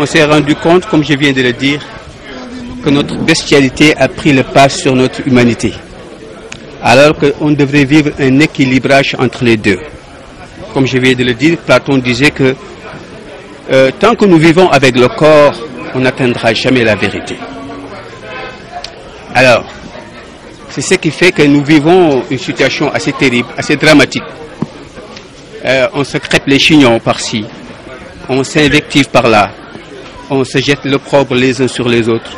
on s'est rendu compte, comme je viens de le dire, que notre bestialité a pris le pas sur notre humanité. Alors qu'on devrait vivre un équilibrage entre les deux. Comme je viens de le dire, Platon disait que tant que nous vivons avec le corps, on n'atteindra jamais la vérité. Alors, c'est ce qui fait que nous vivons une situation assez terrible, assez dramatique. On se crêpe les chignons par-ci, on s'invective par-là, on se jette l'opprobre les uns sur les autres.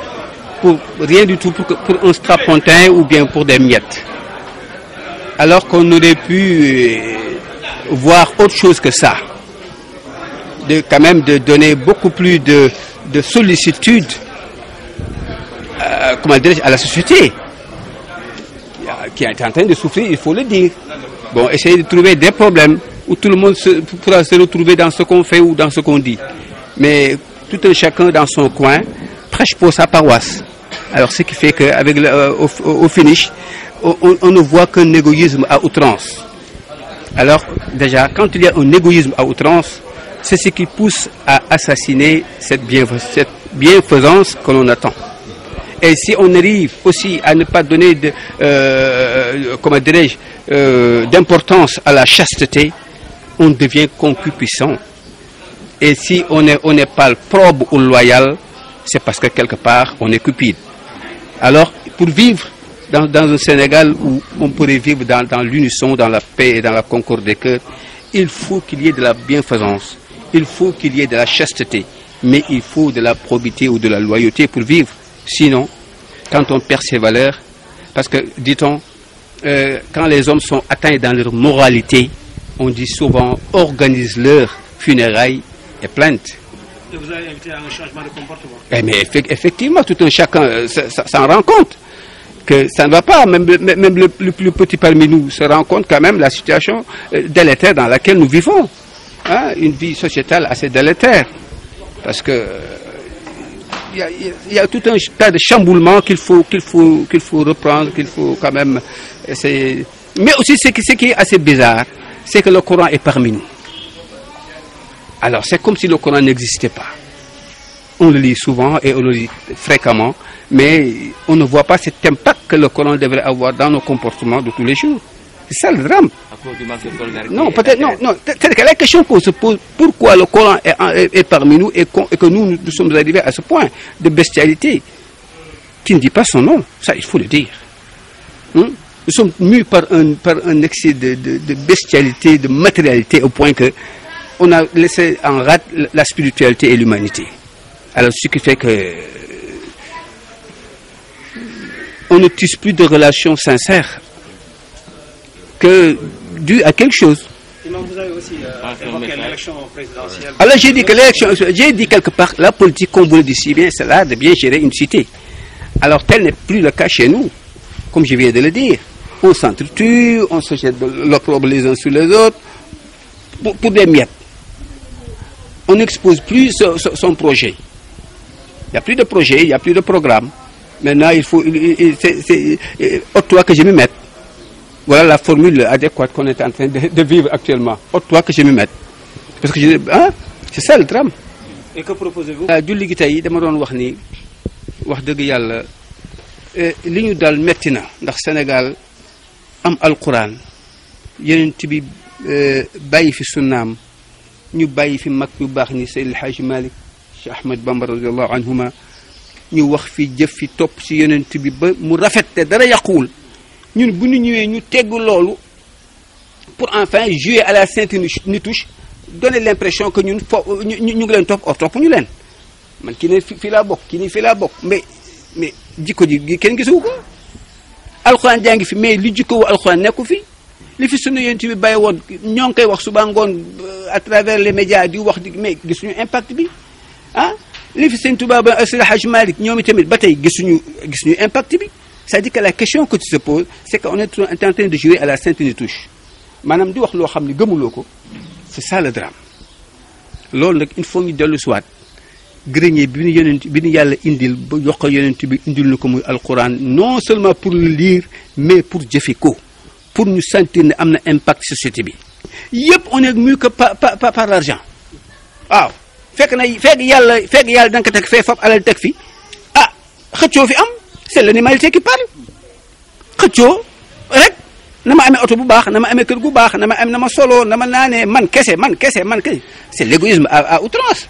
Pour rien du tout, pour un strapontin ou bien pour des miettes. Alors qu'on aurait pu voir autre chose que ça. Quand même de donner beaucoup plus de sollicitude à la société qui est en train de souffrir, il faut le dire. Bon, essayer de trouver des problèmes où tout le monde pourra se retrouver dans ce qu'on fait ou dans ce qu'on dit. Mais tout un chacun dans son coin prêche pour sa paroisse. Alors ce qui fait qu'avec au finish, on ne voit qu'un égoïsme à outrance. Alors déjà, quand il y a un égoïsme à outrance, c'est ce qui pousse à assassiner cette bienfaisance que l'on attend. Et si on arrive aussi à ne pas donner d'importance à la chasteté, on devient concupiscent. Et si on n'est pas probe ou loyal, c'est parce que quelque part on est cupide. Alors, pour vivre dans un Sénégal où on pourrait vivre dans l'unisson, dans la paix et dans la concorde des cœurs, il faut qu'il y ait de la bienfaisance, il faut qu'il y ait de la chasteté, mais il faut de la probité ou de la loyauté pour vivre. Sinon, quand on perd ses valeurs, parce que, dit-on, quand les hommes sont atteints dans leur moralité, on dit souvent, organise leur funérailles et plainte. Et vous avez invité à un changement de comportement. Mais effectivement, tout un chacun s'en rend compte que ça ne va pas. Même le plus petit parmi nous se rend compte quand même la situation délétère dans laquelle nous vivons. Hein, une vie sociétale assez délétère. Parce que il y a tout un tas de chamboulements qu'il faut reprendre, qu'il faut quand même essayer. Mais aussi ce qui est assez bizarre, c'est que le Coran est parmi nous. Alors c'est comme si le Coran n'existait pas. On le lit souvent et on le lit fréquemment, mais on ne voit pas cet impact que le Coran devrait avoir dans nos comportements de tous les jours. C'est ça le drame. Non, peut-être non. C'est la question qu'on se pose, pourquoi le Coran est parmi nous et que nous sommes arrivés à ce point de bestialité qui ne dit pas son nom. Ça, il faut le dire. Nous sommes mus par un excès de bestialité, de matérialité, au point que on a laissé en rate la spiritualité et l'humanité. Alors, ce qui fait que on ne tisse plus de relations sincères que dû à quelque chose. Sinon, vous avez aussi évoqué l'élection présidentielle. Alors j'ai dit que j'ai dit quelque part, la politique, comme vous le dites si bien, c'est là de bien gérer une cité. Alors tel n'est plus le cas chez nous, comme je viens de le dire. On s'entretue, on se jette l'opprobre les uns sur les autres, pour des miettes. On n'expose plus son projet. Il n'y a plus de projet, il n'y a plus de programme. Maintenant, il faut, ôte-toi que je me mette. Voilà la formule adéquate qu'on est en train de vivre actuellement. Ôte-toi que je me mette. Parce que c'est ça le drame. Et que proposez-vous? julli gi tey dama doon wax ni wax dëgg yàlla li ñu dal metti na ndax Sénégal am alquran yeneen bi bàyyi fi sunnaam ñu bàyyi fi mag yu baax ni Seydi El Hadji Malick Cheikh Ahmed Bamba radiallahu anhuma ñu wax fi jëf fi topp ci yonent bi ba mu rafet te dara yàquwul ñun bu ñu ñëwee ñu tegg loolu pour enfin jouer à la sainte nitouche, donner l'impression que ñun ñu ngi leen topp or topp ñu leen man kii ne fii laa bokk kii ne fii laa bokk mais jikko ji kenn gisu ko alxuraan jaa ngi fi mais li jikko wu alxuraan nekku fi li fi sunu yonent bi bàyyi woon ñoo ngi koy wax suba ngoon à travers les médias di wax mais gisuñu impact bi li fi Sëñ Tuubaa ba Seydi El Hadji Malick ñoom tamit ba tey gisuñu impact bi. C'est-à-dire que la question que tu te poses, c'est qu'on est en train de jouer à la sainte touche. Madame di wax loo xam ne gëmuloo ko, c'est ça le drame. Loolu nag il faut ñu dellu soit grenier bi ñu yàlla indil ba jox ko yonent bi indil na ko muy alquran non seulement pour le lire mais pour jëfe ko pour ñu sentir ne am na impact société bi yëpp on est mieux que par l'argent waaw fekk yàlla da nga ko teg fee fab alal teg fi ah xëccoo fi am c'est l'animalité qui parle xëccoo rek na ma amee oto bu baax na ma amee kër gu baax na ma solo na ma naanee man kese c'est l'égoïsme à outrance